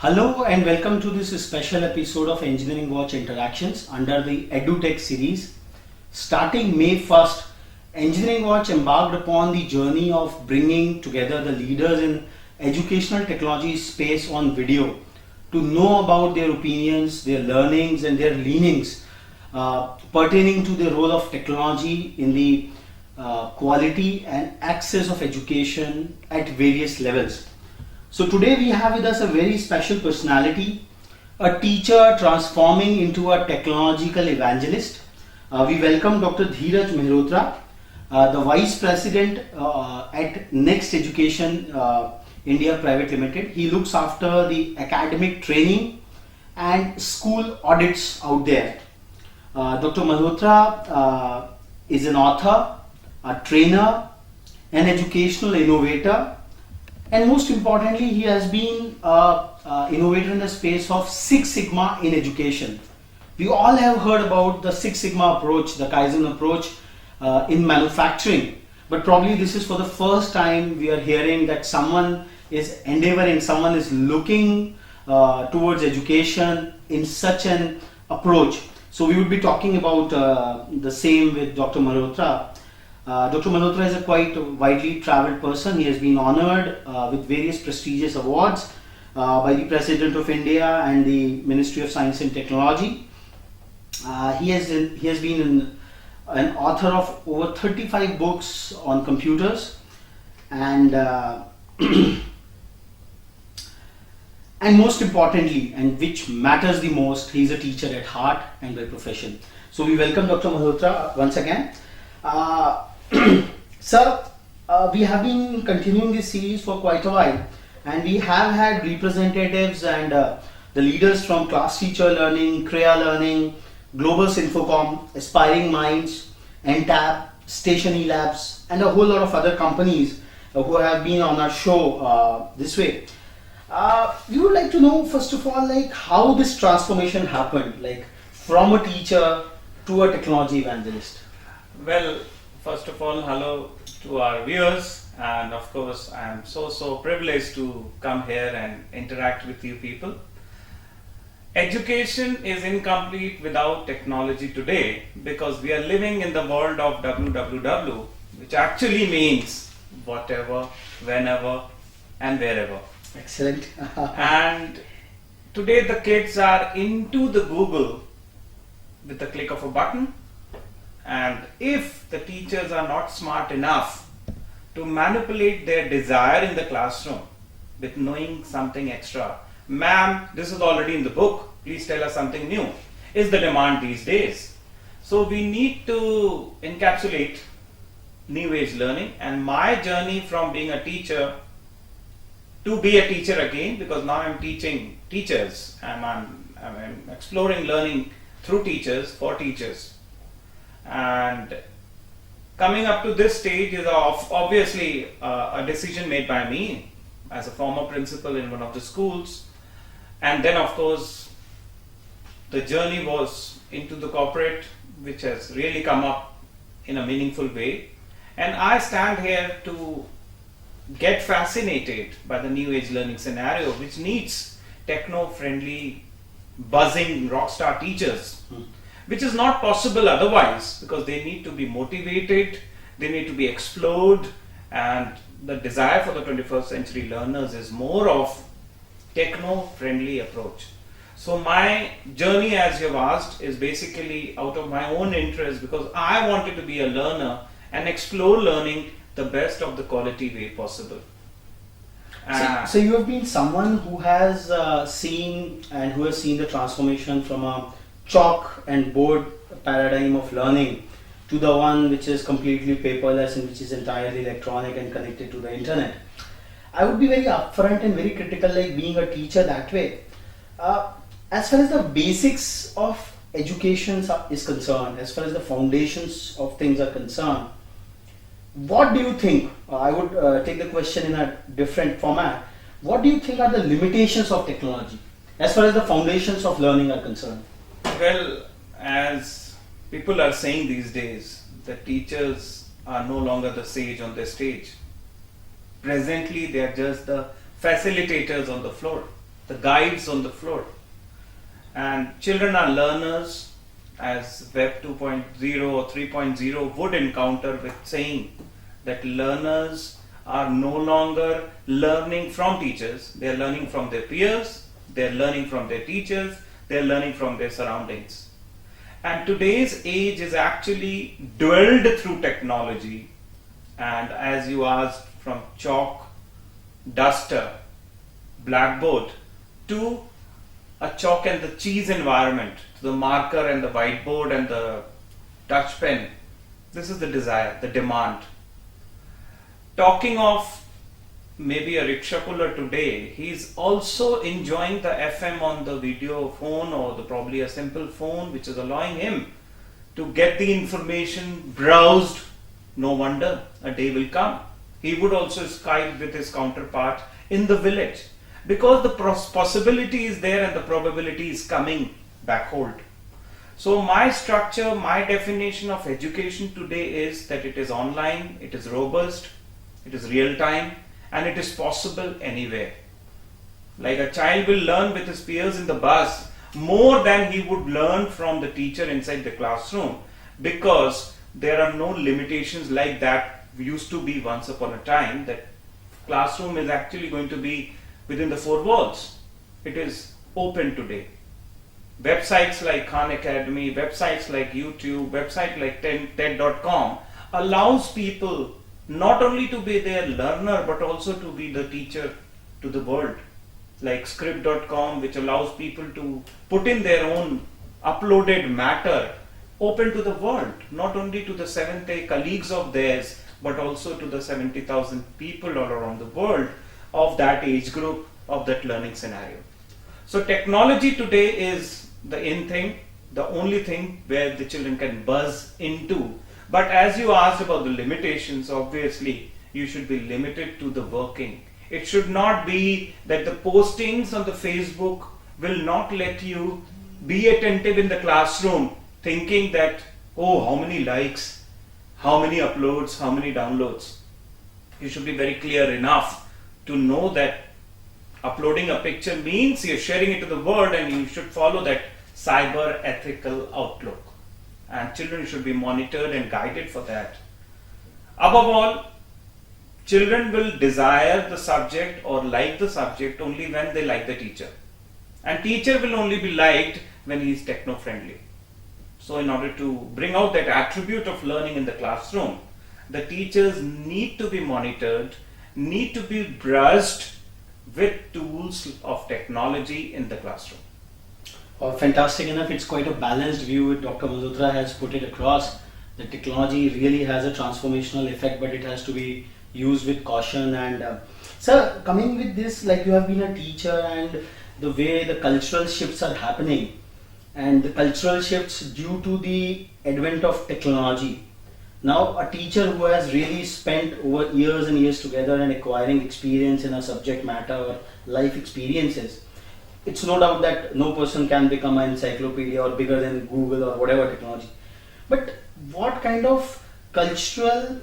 Hello and welcome to this special episode of Engineering Watch Interactions under the EduTech series. Starting May 1st, Engineering Watch embarked upon the journey of bringing together the leaders in educational technology space on video to know about their opinions, their learnings and their leanings pertaining to the role of technology in the quality and access of education at various levels. So today we have with us a very special personality, a teacher transforming into a technological evangelist. We welcome Dr. Dheeraj Mehrotra, the Vice President at Next Education India Private Limited. He looks after the academic training and school audits out there. Dr. Mehrotra is an author, a trainer, an educational innovator, and most importantly, he has been an innovator in the space of Six Sigma in education. We all have heard about the Six Sigma approach, the Kaizen approach in manufacturing, but probably this is for the first time we are hearing that someone is endeavoring, someone is looking towards education in such an approach. So we would be talking about the same with Dr. Mehrotra. Dr. Mehrotra is a quite widely travelled person. He has been honoured with various prestigious awards by the President of India and the Ministry of Science and Technology. He has been an author of over 35 books on computers, and and most importantly, and which matters the most, he is a teacher at heart and by profession. So we welcome Dr. Mehrotra once again. Sir, we have been continuing this series for quite a while, and we have had representatives and the leaders from Class Teacher Learning, Kriya Learning, Global Infocom, Aspiring Minds, NTAP, Station E-Labs, and a whole lot of other companies who have been on our show this way. We would like to know, first of all, like how this transformation happened, like from a teacher to a technology evangelist. Well, first of all, hello to our viewers, and of course I am so privileged to come here and interact with you people. Education is incomplete without technology today because we are living in the world of WWW, which actually means whatever, whenever and wherever. Excellent. And today the kids are into the Google with the click of a button. And if the teachers are not smart enough to manipulate their desire in the classroom with knowing something extra, ma'am, this is already in the book, please tell us something new, is the demand these days. So we need to encapsulate new age learning, and my journey from being a teacher to be a teacher again, because now I'm teaching teachers and I'm exploring learning through teachers for teachers. And coming up to this stage is obviously a decision made by me as a former principal in one of the schools, and then of course the journey was into the corporate, which has really come up in a meaningful way. And I stand here to get fascinated by the new age learning scenario, which needs techno-friendly, buzzing rockstar teachers. Which is not possible otherwise, because they need to be motivated, they need to be explored, and the desire for the 21st century learners is more of techno-friendly approach. So my journey, as you have asked, is basically out of my own interest, because I wanted to be a learner and explore learning the best of the quality way possible. So you have been someone who has seen the transformation from a chalk and board paradigm of learning to the one which is completely paperless and which is entirely electronic and connected to the internet. I would be very upfront and very critical, like being a teacher that way. As far as the basics of education is concerned, as far as the foundations of things are concerned, what do you think? I would take the question in a different format. What do you think are the limitations of technology as far as the foundations of learning are concerned? Well, as people are saying these days, the teachers are no longer the sage on the stage. Presently, they are just the facilitators on the floor. the guides on the floor. And children are learners, as Web 2.0 or 3.0 would encounter with saying that learners are no longer learning from teachers, they are learning from their peers, they are learning from their teachers, they are learning from their surroundings. And today's age is actually dwelled through technology, and as you asked, from chalk, duster, blackboard to a chalk and the cheese environment, to the marker and the whiteboard and the touch pen. This is the desire, the demand. Talking of maybe a rickshaw puller today, he's also enjoying the FM on the video phone or probably a simple phone, which is allowing him to get the information browsed. No wonder a day will come he would also Skype with his counterpart in the village, because the possibility is there and the probability is coming back hold. So my structure, my definition of education today is that it is online, it is robust, it is real time, and it is possible anywhere. Like a child will learn with his peers in the bus more than he would learn from the teacher inside the classroom, because there are no limitations like that used to be once upon a time, that classroom is actually going to be within the four walls. It is open today. Websites like Khan Academy, websites like YouTube, websites like TED.com allows people not only to be their learner but also to be the teacher to the world. Like Script.com, which allows people to put in their own uploaded matter open to the world, not only to the Seventh Day colleagues of theirs but also to the 70,000 people all around the world of that age group, of that learning scenario. So technology today is the in thing, the only thing where the children can buzz into. But as you asked about the limitations, obviously you should be limited to the working. It should not be that the postings on the Facebook will not let you be attentive in the classroom, thinking that, oh, how many likes, how many uploads, how many downloads. You should be very clear enough to know that uploading a picture means you're sharing it to the world, and you should follow that cyber ethical outlook. And children should be monitored and guided for that. Above all, children will desire the subject or like the subject only when they like the teacher. And teacher will only be liked when he is techno-friendly. So in order to bring out that attribute of learning in the classroom, the teachers need to be monitored, need to be brushed with tools of technology in the classroom. Fantastic enough. It's quite a balanced view. Dr. Mehrotra has put it across. The technology really has a transformational effect, but it has to be used with caution. And sir, coming with this, like you have been a teacher, and the way the cultural shifts are happening, and the cultural shifts due to the advent of technology. Now, a teacher who has really spent over years and years together and acquiring experience in a subject matter or life experiences, it's no doubt that no person can become an encyclopedia or bigger than Google or whatever technology. But what kind of cultural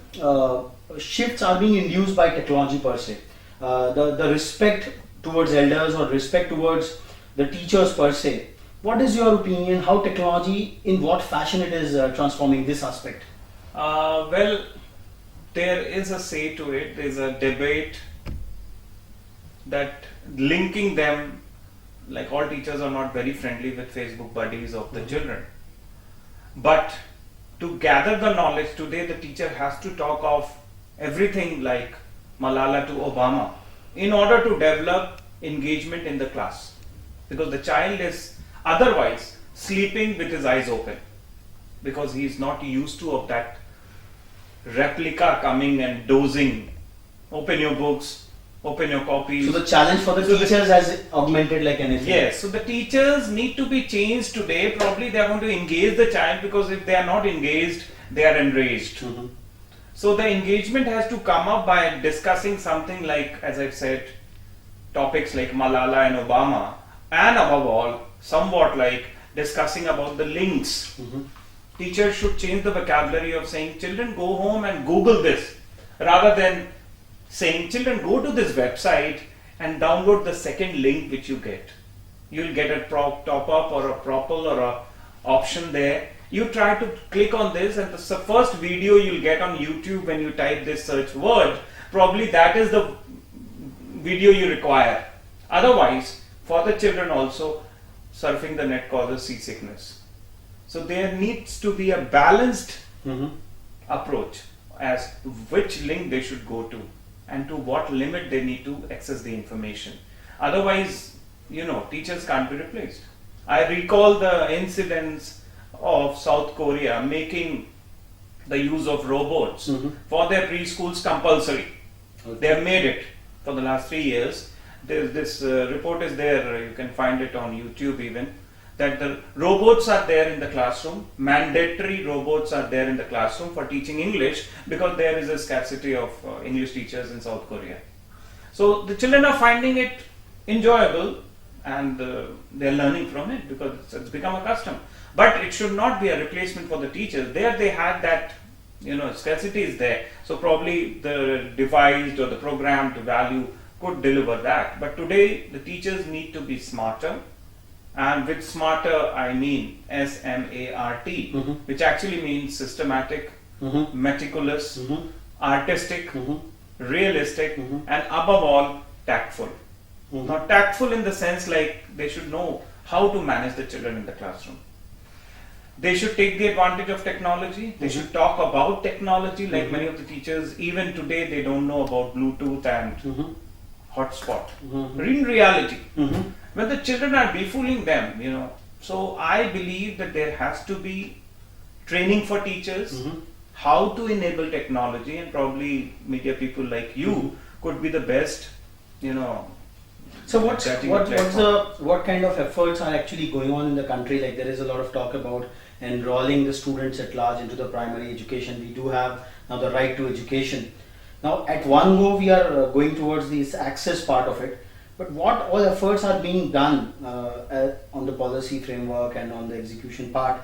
shifts are being induced by technology per se? The respect towards elders or respect towards the teachers per se. What is your opinion? How technology, in what fashion it is transforming this aspect? Well, there is a say to it. There is a debate that linking them, like all teachers are not very friendly with Facebook buddies of the children. But to gather the knowledge today, the teacher has to talk of everything like Malala to Obama in order to develop engagement in the class. Because the child is otherwise sleeping with his eyes open, because he is not used to of that replica coming and dozing. Open your books, open your copies. So the challenge for the teachers has augmented like anything. Yes, so the teachers need to be changed today. Probably they are going to engage the child, because if they are not engaged, they are enraged. Mm-hmm. So the engagement has to come up by discussing something like, as I've said, topics like Malala and Obama, and above all, somewhat like discussing about the links. Mm-hmm. Teachers should change the vocabulary of saying, children, go home and Google this, rather than saying, children, go to this website and download the second link which you get. You'll get a top up or a propel or a option there. You try to click on this, and the first video you'll get on YouTube when you type this search word, probably that is the video you require. Otherwise, for the children also, surfing the net causes seasickness. So there needs to be a balanced approach as which link they should go to and to what limit they need to access the information. Otherwise, teachers can't be replaced. I recall the incidents of South Korea making the use of robots for their preschools compulsory. Okay. They have made it for the last 3 years. This report is there, you can find it on YouTube even, that the robots are there in the classroom, mandatory robots are there in the classroom for teaching English because there is a scarcity of English teachers in South Korea. So the children are finding it enjoyable and they are learning from it because it's become a custom. But it should not be a replacement for the teachers. There they had that, scarcity is there. So probably the devised or the programmed value could deliver that. But today the teachers need to be smarter. And with smarter, I mean SMART, which actually means systematic, meticulous, artistic, realistic, and above all, tactful. Now, tactful in the sense like they should know how to manage the children in the classroom. They should take the advantage of technology. They should talk about technology, like many of the teachers, even today, they don't know about Bluetooth and hotspot. In reality, when the children are befooling them, so I believe that there has to be training for teachers, how to enable technology, and probably media people like you could be the best, So what kind of efforts are actually going on in the country? Like there is a lot of talk about enrolling the students at large into the primary education. We do have now the right to education. Now at one go we are going towards this access part of it. But what all efforts are being done on the policy framework and on the execution part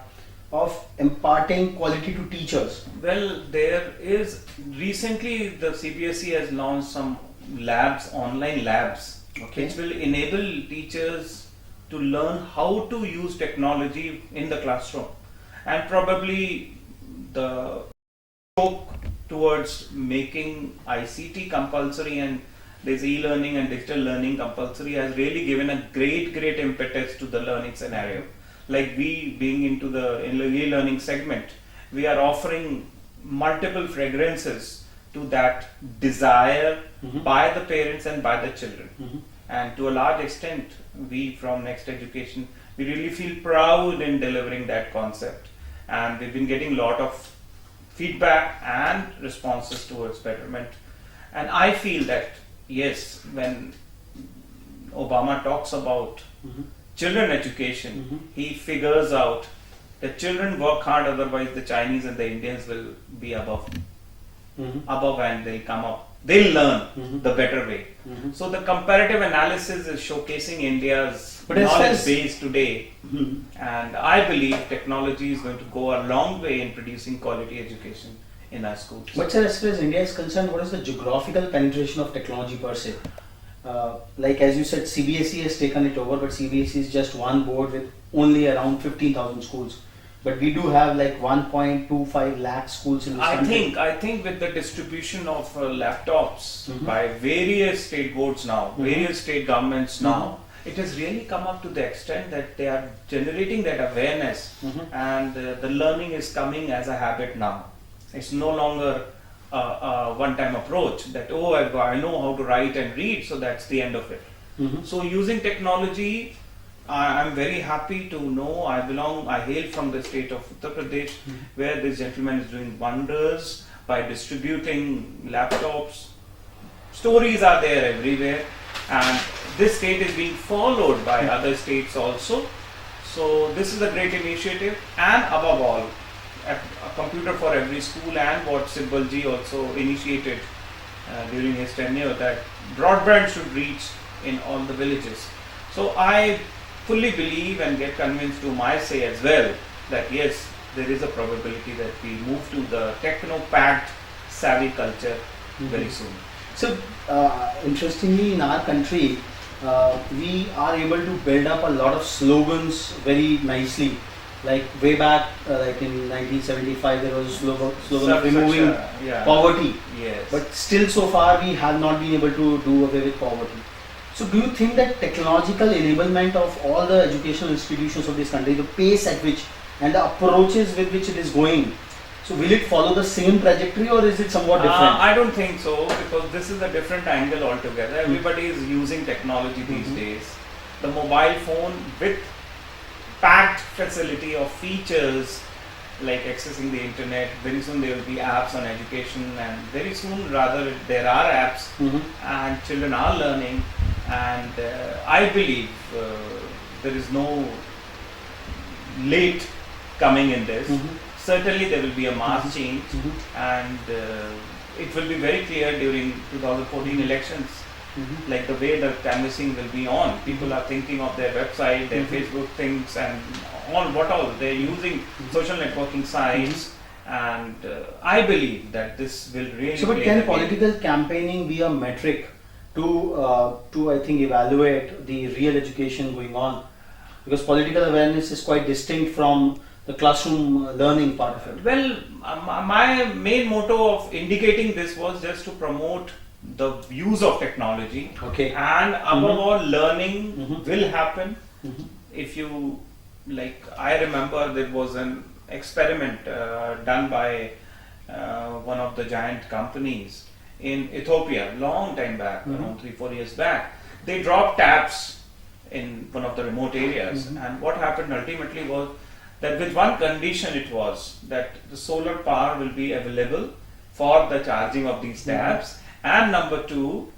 of imparting quality to teachers? Well, there is recently the CBSE has launched some labs, online labs, which will enable teachers to learn how to use technology in the classroom, and probably the scope towards making ICT compulsory and this e-learning and digital learning compulsory has really given a great impetus to the learning scenario. Like we being into the e-learning segment, we are offering multiple fragrances to that desire by the parents and by the children. And to a large extent, we from Next Education, we really feel proud in delivering that concept. And we've been getting a lot of feedback and responses towards betterment. And I feel that yes, when Obama talks about children education, he figures out that children work hard, otherwise the Chinese and the Indians will be above and they'll come up. They'll learn the better way. So the comparative analysis is showcasing India's knowledge base today. And I believe technology is going to go a long way in producing quality education in our schools. But sir, as far as India is concerned, what is the geographical penetration of technology per se? Like as you said, CBSE has taken it over, but CBSE is just one board with only around 15,000 schools. But we do have like 1.25 lakh schools in this country. I think with the distribution of laptops by various state boards now, various state governments now, it has really come up to the extent that they are generating that awareness and the learning is coming as a habit now. It's no longer a one-time approach that, I know how to write and read, so that's the end of it. So using technology, I'm very happy to know I hail from the state of Uttar Pradesh, where this gentleman is doing wonders by distributing laptops. Stories are there everywhere, and this state is being followed by other states also. So this is a great initiative, and above all, a computer for every school, and what Sibbalji also initiated during his tenure, that broadband should reach in all the villages. So I fully believe and get convinced to my say as well that yes, there is a probability that we move to the techno-packed savvy culture very soon. So, interestingly, in our country, we are able to build up a lot of slogans very nicely. Like way back, like in 1975, there was a slogan of removing Yeah. poverty. Yes. But still, so far, we have not been able to do away with poverty. So, do you think that technological enablement of all the educational institutions of this country, the pace at which and the approaches with which it is going, so will it follow the same trajectory or is it somewhat different? I don't think so, because this is a different angle altogether. Everybody is using technology these days. The mobile phone with packed facility of features like accessing the internet. Very soon there will be apps on education, and very soon rather there are apps and children are learning. And I believe there is no late coming in this. Certainly there will be a mass change, and it will be very clear during 2014 elections, like the way the canvassing will be on. People are thinking of their website, their Facebook things, and on what all they're using social networking sites, and I believe that this will really. So, but can political campaigning be a metric to I think evaluate the real education going on? Because political awareness is quite distinct from the classroom learning part of it. Well, my main motto of indicating this was just to promote the use of technology. Okay. And above all, learning will happen. If you, like, I remember there was an experiment done by one of the giant companies in Ethiopia long time back, around 3-4 years back. They dropped taps in one of the remote areas, and what happened ultimately was that with one condition, it was that the solar power will be available for the charging of these taps, and number two,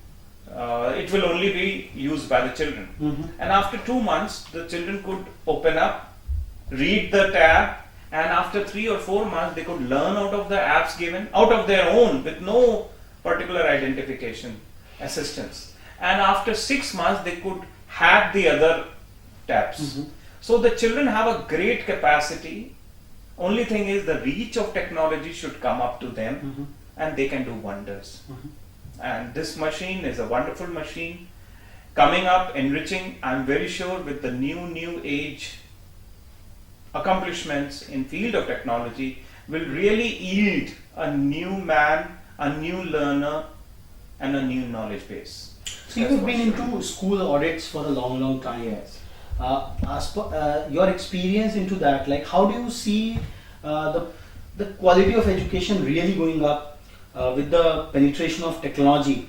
it will only be used by the children. And after 2 months, the children could open up, read the tab, and after 3 or 4 months, they could learn out of the apps given, out of their own, with no particular identification assistance. And after 6 months, they could hack the other tabs. So the children have a great capacity. Only thing is the reach of technology should come up to them, and they can do wonders. And this machine is a wonderful machine coming up, enriching. I'm very sure with the new age accomplishments in field of technology will really yield a new man, a new learner, and a new knowledge base. So you have been into school audits for a long time. Yes. As per your experience into that, like how do you see the quality of education really going up with the penetration of technology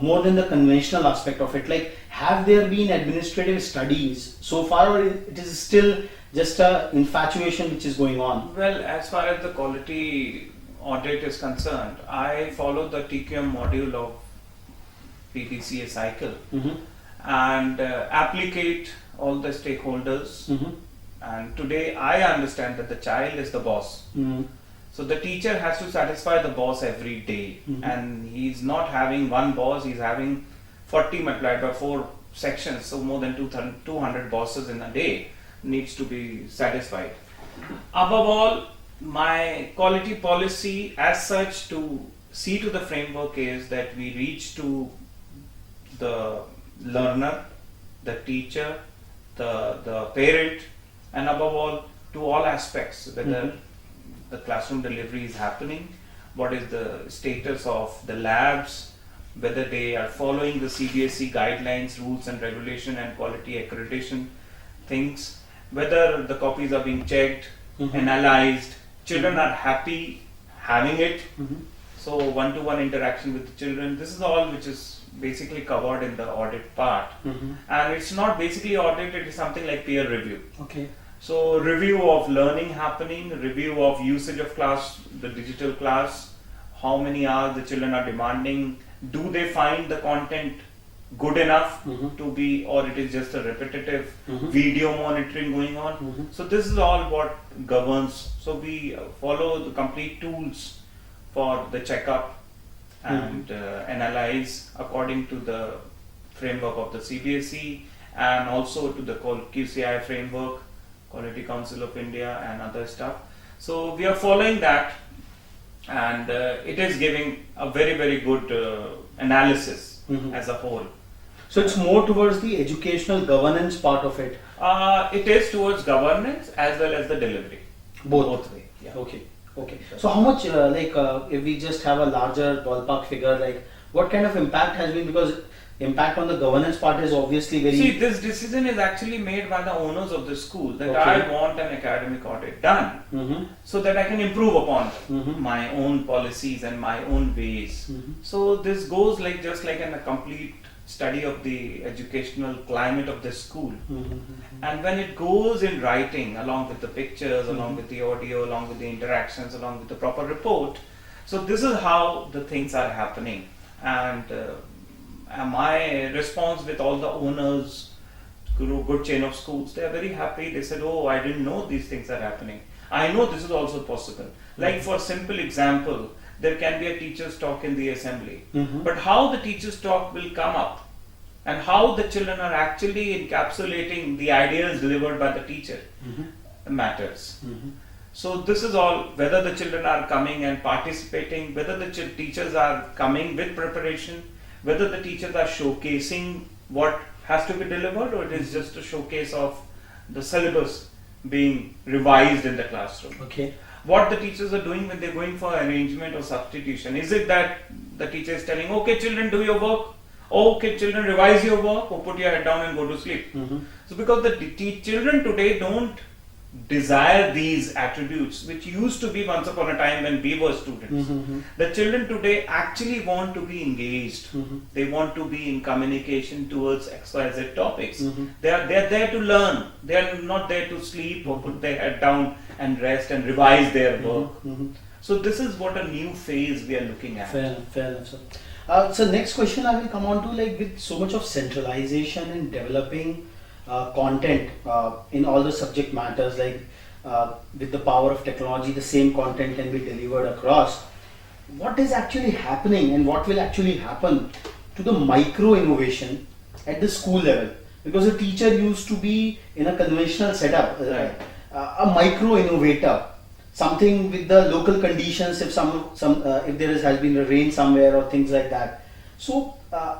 more than the conventional aspect of it? Like, have there been administrative studies so far, or it is still just a infatuation which is going on? Well, as far as the quality audit is concerned, I follow the TQM module of PDCA cycle and applicate all the stakeholders. And today I understand that the child is the boss. So the teacher has to satisfy the boss every day, and he's not having one boss, he's having 40 multiplied by 4 sections, so more than 200 bosses in a day needs to be satisfied. Above all, my quality policy as such to see to the framework is that we reach to the learner, the teacher, the parent, and above all to all aspects, whether the classroom delivery is happening, what is the status of the labs, whether they are following the CBSE guidelines, rules and regulation and quality accreditation things, whether the copies are being checked, analyzed, children are happy having it. So one-to-one interaction with the children, this is all which is basically covered in the audit part. And it's not basically audit, it is something like peer review. Okay. So review of learning happening, review of usage of class, the digital class, how many hours the children are demanding, do they find the content good enough to be, or it is just a repetitive video monitoring going on. So this is all what governs. So we follow the complete tools for the checkup and analyze according to the framework of the CBSE and also to the QCI framework, Quality Council of India and other stuff. So we are following that and it is giving a very good analysis as a whole. So it's more towards the educational governance part of it. It is towards governance as well as the delivery. Both way. Yeah. Okay. Okay. So how much, if we just have a larger ballpark figure, like what kind of impact has been, because impact on the governance part is obviously very. See, this decision is actually made by the owners of the school that Okay. I want an academic audit done so that I can improve upon my own policies and my own ways. So this goes like just like in a complete study of the educational climate of the school. And when it goes in writing along with the pictures, along with the audio, along with the interactions, along with the proper report, so this is how the things are happening. And my response with all the owners, good chain of schools, they are very happy. They said, oh, I didn't know these things are happening. I know this is also possible. Like for simple example, there can be a teacher's talk in the assembly. But how the teacher's talk will come up and how the children are actually encapsulating the ideas delivered by the teacher matters. So this is all, whether the children are coming and participating, whether the teachers are coming with preparation, whether the teachers are showcasing what has to be delivered, or it is just a showcase of the syllabus being revised in the classroom. Okay. What the teachers are doing when they're going for arrangement or substitution. Is it that the teacher is telling, okay children, do your work, okay children, revise your work, or put your head down and go to sleep. So because the children today don't desire these attributes which used to be once upon a time when we were students. The children today actually want to be engaged. They want to be in communication towards XYZ topics. They're there to learn. They are not there to sleep or put their head down and rest and revise their work. So this is what a new phase we are looking at. Fair enough, sir. So next question I will come on to, like with so much of centralization in developing content in all the subject matters, like with the power of technology, the same content can be delivered across. What is actually happening and what will actually happen to the micro innovation at the school level? Because a teacher used to be in a conventional setup, a micro innovator, something with the local conditions. If if there has been a rain somewhere or things like that. So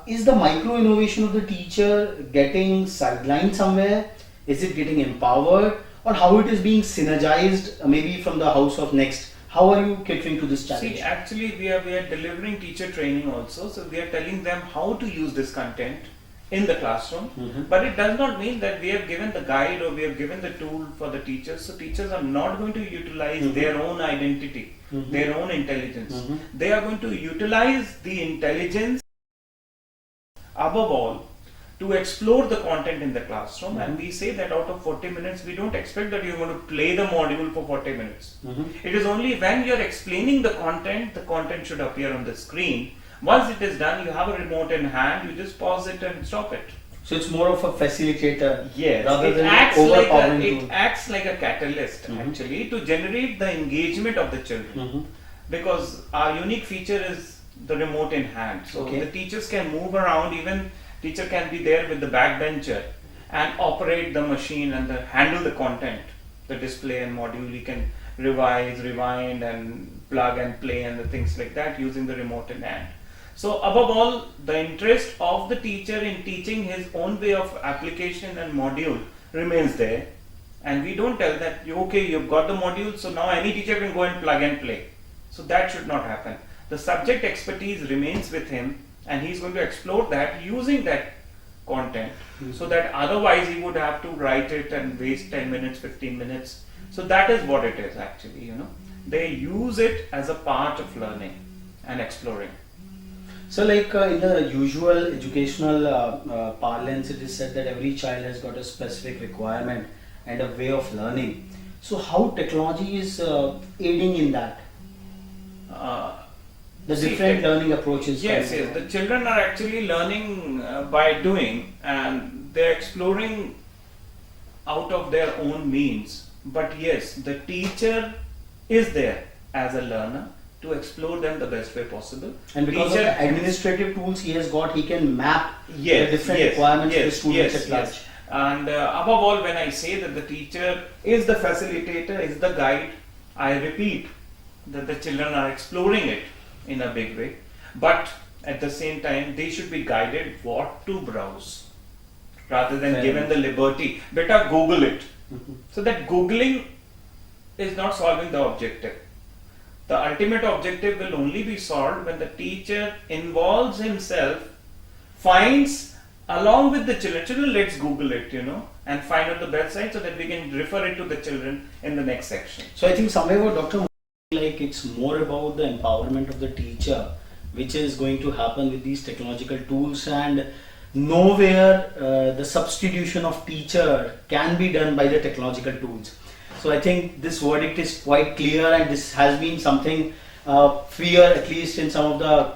is the micro innovation of the teacher getting sidelined somewhere? Is it getting empowered, or how it is being synergized maybe from the house of next? How are you catering to this challenge? See, actually we are delivering teacher training also. So we are telling them how to use this content in the classroom. But it does not mean that we have given the guide or we have given the tool for the teachers. So teachers are not going to utilize their own identity, their own intelligence. They are going to utilize the intelligence above all to explore the content in the classroom. And we say that out of 40 minutes, we don't expect that you're going to play the module for 40 minutes. It is only when you're explaining the content should appear on the screen. Once it is done, you have a remote in hand, you just pause it and stop it. So it's more of a facilitator, yes, rather than overpowering tool. It acts like a catalyst actually to generate the engagement of the children. Because our unique feature is the remote in hand. So the teachers can move around, even teacher can be there with the backbencher and operate the machine and handle the content, the display and module. He can revise, rewind and plug and play and the things like that using the remote in hand. So above all, the interest of the teacher in teaching his own way of application and module remains there. And we don't tell that, okay, you've got the module, so now any teacher can go and plug and play. So that should not happen. The subject expertise remains with him and he's going to explore that using that content. So that otherwise he would have to write it and waste 10 minutes, 15 minutes. So that is what it is actually, you know. They use it as a part of learning and exploring. So like in the usual educational parlance, it is said that every child has got a specific requirement and a way of learning. So how technology is aiding in that? The different learning approaches. Yes, the children are actually learning by doing, and they're exploring out of their own means. But yes, the teacher is there as a learner to explore them the best way possible. And because of the administrative tools he has got, he can map the different requirements of the students at large. And above all, when I say that the teacher is the facilitator, is the guide, I repeat that the children are exploring it in a big way, but at the same time they should be guided what to browse rather than Fair given enough. the liberty. Better Google it. Mhm. So that Googling is not solving the objective. The ultimate objective will only be solved when the teacher involves himself, finds along with the children, let's Google it, and find out the best side so that we can refer it to the children in the next section. So I think somewhere what Dr. like it's more about the empowerment of the teacher, which is going to happen with these technological tools, and nowhere the substitution of teacher can be done by the technological tools. So I think this verdict is quite clear, and this has been something fear at least in some of the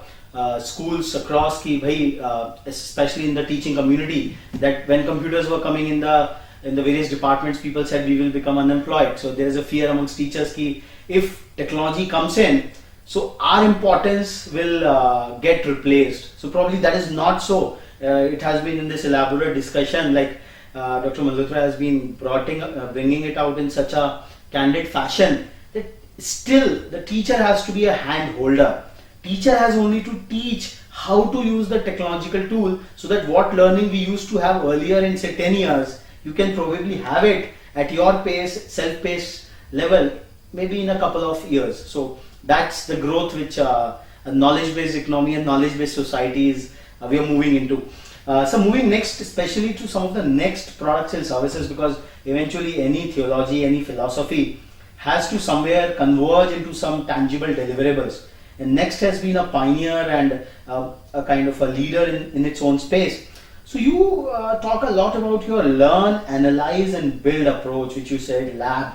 schools across ki bhai, especially in the teaching community, that when computers were coming in the various departments, people said we will become unemployed. So there is a fear amongst teachers ki if technology comes in, so our importance will get replaced. So probably that is not so. It has been in this elaborate discussion, like Dr. Mehrotra has been bringing it out in such a candid fashion, that still the teacher has to be a hand holder. Teacher has only to teach how to use the technological tool, so that what learning we used to have earlier in say 10 years, you can probably have it at your pace, self-paced level, maybe in a couple of years. So that's the growth which a knowledge-based economy and knowledge-based societies we are moving into. So moving next, especially to some of the next products and services, because eventually any theology, any philosophy has to somewhere converge into some tangible deliverables. And Next has been a pioneer and a kind of a leader in its own space. So you talk a lot about your learn, analyze and build approach, which you said lab.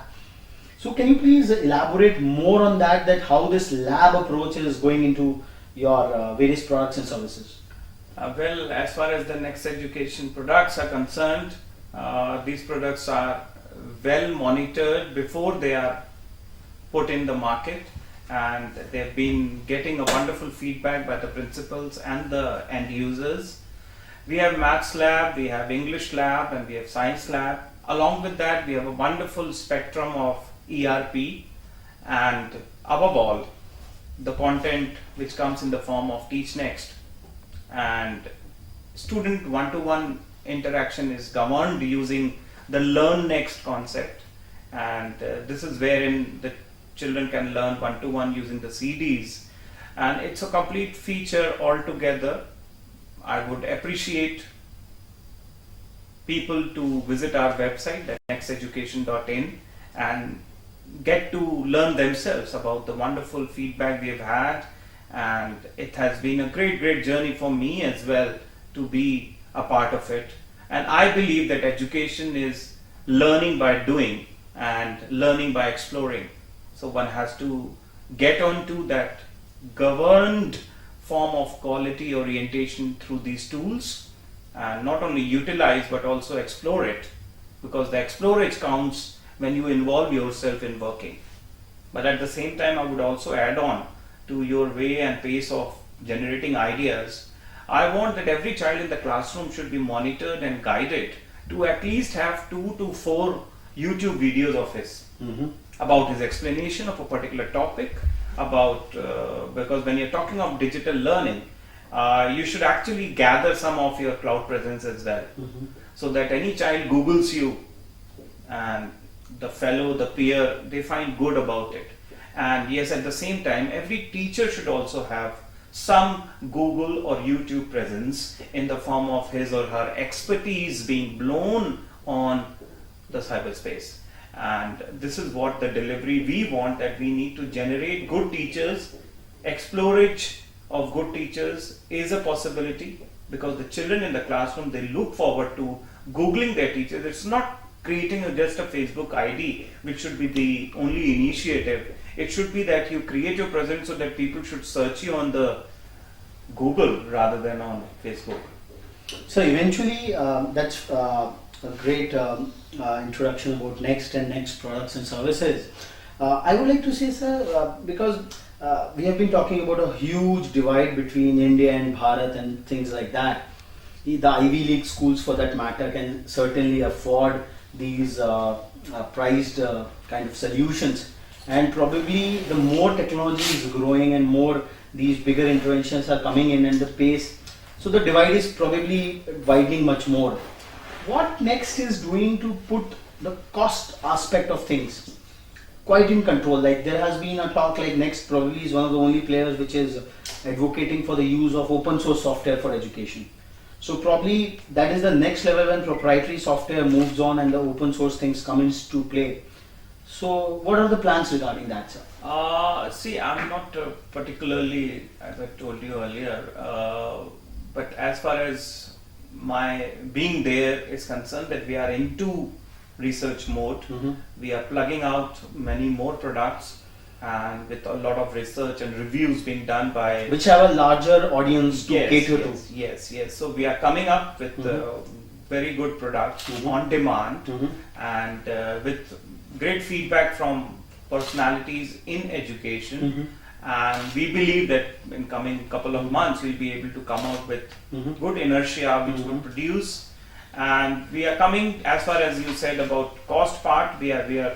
So can you please elaborate more on that how this lab approach is going into your various products and services? Well, as far as the next education products are concerned, these products are well monitored before they are put in the market, and they've been getting a wonderful feedback by the principals and the end users. We have maths lab, we have English lab, and we have science lab. Along with that, we have a wonderful spectrum of ERP, and above all, the content which comes in the form of Teach Next. And student one-to-one interaction is governed using the Learn Next concept, and this is wherein the children can learn one-to-one using the CDs, and it's a complete feature altogether. I would appreciate people to visit our website, that nexteducation.in, and get to learn themselves about the wonderful feedback we have had. And it has been a great journey for me as well to be a part of it. And I believe that education is learning by doing and learning by exploring. So one has to get onto that governed form of quality orientation through these tools, and not only utilize but also explore it, because the explorage counts when you involve yourself in working. But at the same time, I would also add on to your way and pace of generating ideas. I want that every child in the classroom should be monitored and guided to at least have 2 to 4 YouTube videos of his about his explanation of a particular topic, about because when you're talking of digital learning, you should actually gather some of your cloud presence as well, so that any child Googles you and the peer, they find good about it. And yes, at the same time, every teacher should also have some Google or YouTube presence in the form of his or her expertise being blown on the cyberspace. And this is what the delivery we want, that we need to generate good teachers. Explorage of good teachers is a possibility, because the children in the classroom, they look forward to Googling their teachers. It's not creating just a Facebook ID which should be the only initiative. It should be that you create your presence so that people should search you on the Google rather than on Facebook. So eventually, that's a great introduction about next and next products and services. I would like to say, sir, because we have been talking about a huge divide between India and Bharat and things like that. The Ivy League schools, for that matter, can certainly afford these priced kind of solutions. and probably the more technology is growing and more these bigger interventions are coming in and the pace, so the divide is probably widening much more. What next is doing to put the cost aspect of things quite in control? Like there has been a talk like Next probably is one of the only players which is advocating for the use of open source software for education. So probably that is the next level when proprietary software moves on and the open source things come into play. So what are the plans regarding that, sir? See, I'm not particularly, as I told you earlier, but as far as my being there is concerned, that we are into research mode. We are plugging out many more products, and with a lot of research and reviews being done by Which have a larger audience to cater to. Yes. So we are coming up with very good products on demand, and with great feedback from personalities in education. And we believe that in coming couple of months we'll be able to come out with good inertia which would produce. And we are coming, as far as you said about cost part, we are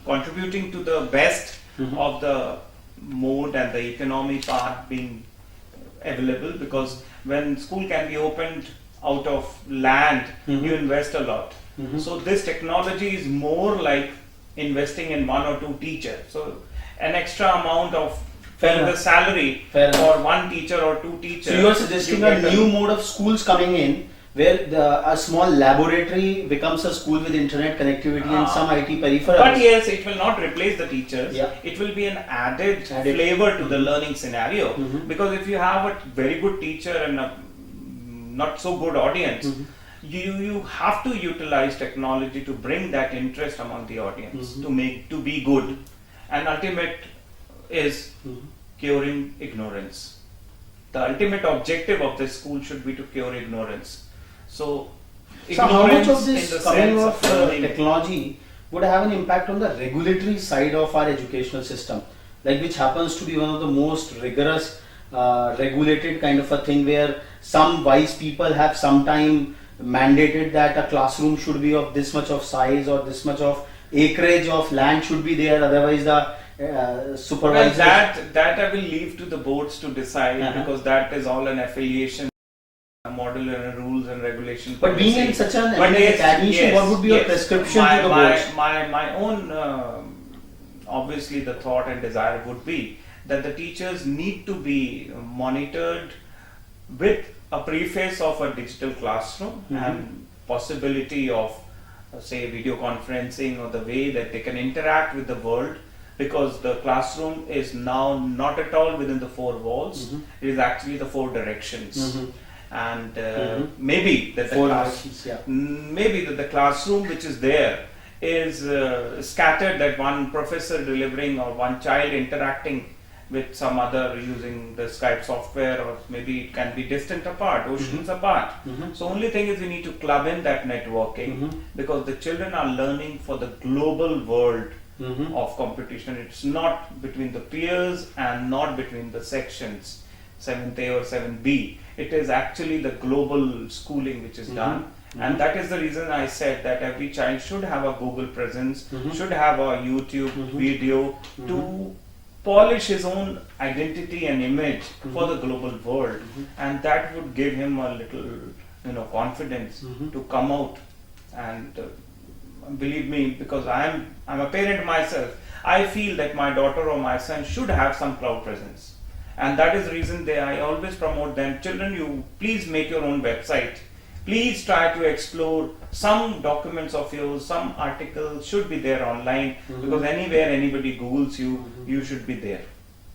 contributing to the best of the mode and the economy part being available, because when school can be opened out of land, you invest a lot. So this technology is more like investing in one or two teachers. So an extra amount of paying the salary for one teacher or two teachers. So you are suggesting a new mode of schools coming in, where a small laboratory becomes a school with internet connectivity and some IT peripherals. But yes, it will not replace the teachers. Yeah. It will be an added flavor to the learning scenario. Because if you have a very good teacher and a not so good audience, you have to utilize technology to bring that interest among the audience to be good. And ultimate is curing ignorance. The ultimate objective of this school should be to cure ignorance. So how much of this coming of technology would have an impact on the regulatory side of our educational system, like which happens to be one of the most rigorous regulated kind of a thing, where some wise people have sometime mandated that a classroom should be of this much of size or this much of acreage of land should be there, otherwise the supervisors. Well, that I will leave to the boards to decide, because that is all an affiliation model and rules and regulation. But being in such an academy, what would be your prescription to the boards? My own, obviously the thought and desire would be that the teachers need to be monitored with a preface of a digital classroom and possibility of say video conferencing, or the way that they can interact with the world, because the classroom is now not at all within the four walls. It is actually the four directions. And maybe that the classroom which is there is scattered, that one professor delivering or one child interacting with some other using the Skype software, or maybe it can be distant apart, oceans apart. So only thing is we need to club in that networking, because the children are learning for the global world of competition. It's not between the peers and not between the sections, 7th A or 7B. It is actually the global schooling which is done. And that is the reason I said that every child should have a Google presence, should have a YouTube video to polish his own identity and image for the global world. And that would give him a little confidence to come out. And believe me, because I'm a parent myself, I feel that my daughter or my son should have some cloud presence. And that is the reason I always promote them, children, you please make your own website. Please try to explore some documents of yours, some articles should be there online, because anywhere anybody Googles you, you should be there.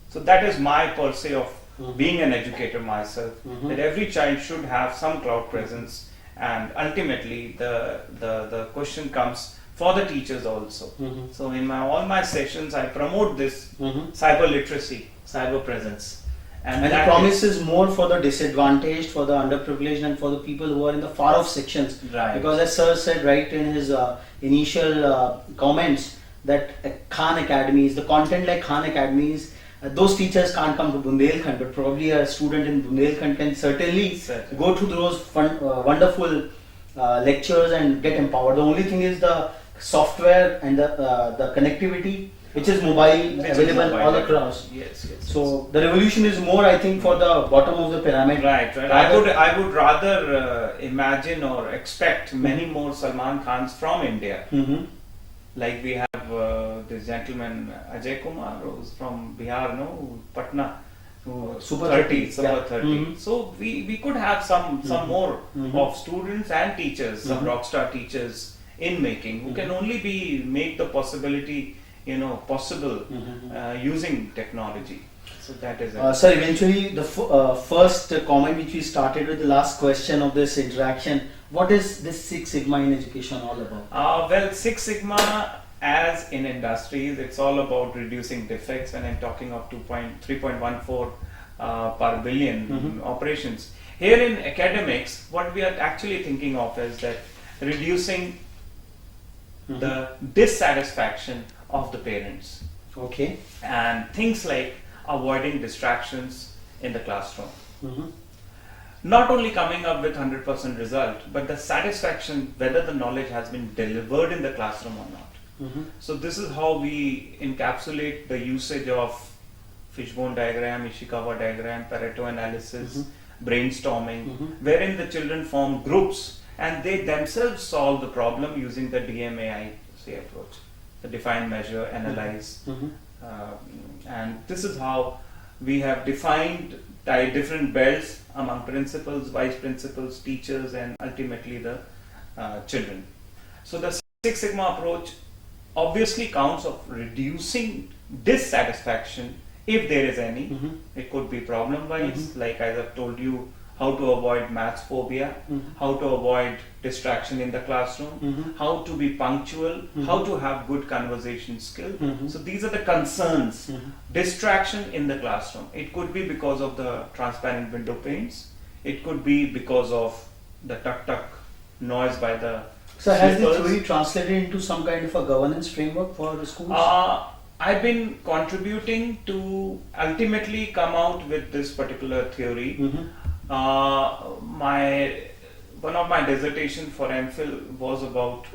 So that is my per se of being an educator myself, that every child should have some cloud presence. And ultimately the question comes for the teachers also. So in all my sessions I promote this cyber literacy, cyber presence. And the promise is more for the disadvantaged, for the underprivileged, and for the people who are in the far off sections. Right. Because as Sir said right in his initial comments, that Khan Academies, the content like Khan Academies, those teachers can't come to Bundelkhand, but probably a student in Bundelkhand can certainly go to those wonderful lectures and get empowered. The only thing is the software and the connectivity which is mobile, Which is available mobile, all yeah. across. Yes, yes. So the revolution is more, I think, for the bottom of the pyramid. Right. I would rather imagine or expect many more Salman Khans from India. Mhm. Like we have this gentleman Ajay Kumar, who's from Bihar, no, Patna, who Super 30, 30, Super yeah. 30. Mhm. So we could have some more of students and teachers, some rockstar teachers in making, who can only make the possibility, possible using technology. So that is it. Sir, eventually the first comment which we started with, the last question of this interaction, what is this Six Sigma in education all about? Well, Six Sigma, as in industries, it's all about reducing defects. When I'm talking of 3.14 per billion operations. Here in academics, what we are actually thinking of is that reducing the dissatisfaction of the parents. Okay. And things like avoiding distractions in the classroom. Not only coming up with 100% result, but the satisfaction whether the knowledge has been delivered in the classroom or not. So this is how we encapsulate the usage of fishbone diagram, Ishikawa diagram, Pareto analysis, brainstorming, wherein the children form groups and they themselves solve the problem using the DMAI approach, the define, measure, analyze. And this is how we have defined different belts among principals, vice principals, teachers, and ultimately the children. So the Six Sigma approach obviously counts of reducing dissatisfaction if there is any. It could be problem wise, like as I've told you, how to avoid maths phobia, how to avoid distraction in the classroom, how to be punctual, how to have good conversation skill. So these are the concerns. Distraction in the classroom. It could be because of the transparent window panes. It could be because of the tuk-tuk noise by the So has the slippers. theory translated into some kind of a governance framework for the schools? I've been contributing to ultimately come out with this particular theory. One of my dissertation for MPhil was about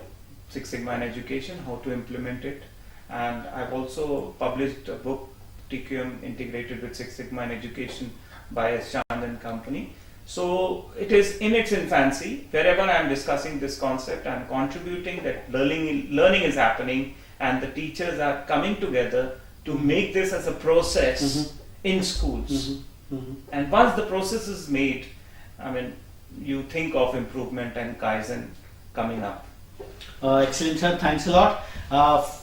Six Sigma in education, how to implement it, and I've also published a book, TQM integrated with Six Sigma in education by S. Chand and company. So it is in its infancy. Wherever I am discussing this concept, I am contributing that learning is happening and the teachers are coming together to make this as a process in schools. And once the process is made, I mean, you think of improvement and Kaizen coming up. Excellent, sir. Thanks a lot.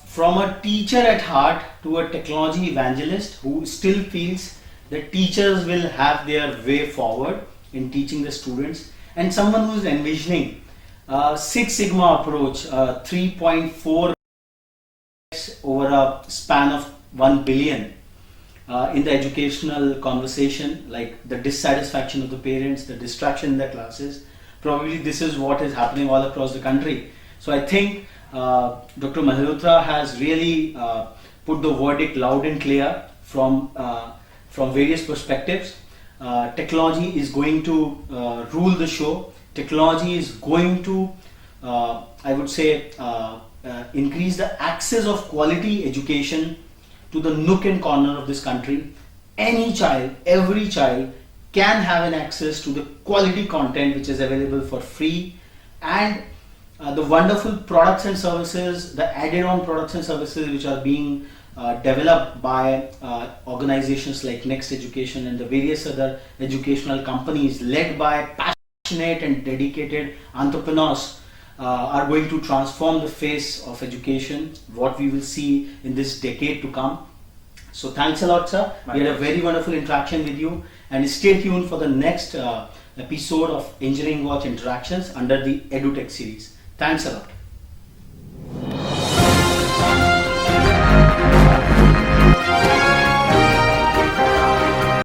From a teacher at heart to a technology evangelist who still feels that teachers will have their way forward in teaching the students, and someone who is envisioning Six Sigma approach, 3.4 over a span of 1 billion in the educational conversation, like the dissatisfaction of the parents, the distraction in the classes. Probably this is what is happening all across the country. So I think Dr. Mehrotra has really put the verdict loud and clear from various perspectives. Technology is going to rule the show. Technology is going to, I would say, increase the access of quality education to the nook and corner of this country. Any child, every child can have an access to the quality content which is available for free, and the wonderful products and services, the added on products and services which are being developed by organizations like Next Education and the various other educational companies led by passionate and dedicated entrepreneurs are going to transform the face of education, what we will see in this decade to come. So thanks a lot, sir. We had a very wonderful interaction with you, and stay tuned for the next episode of Engineering Watch Interactions under the EduTech series. Thanks a lot.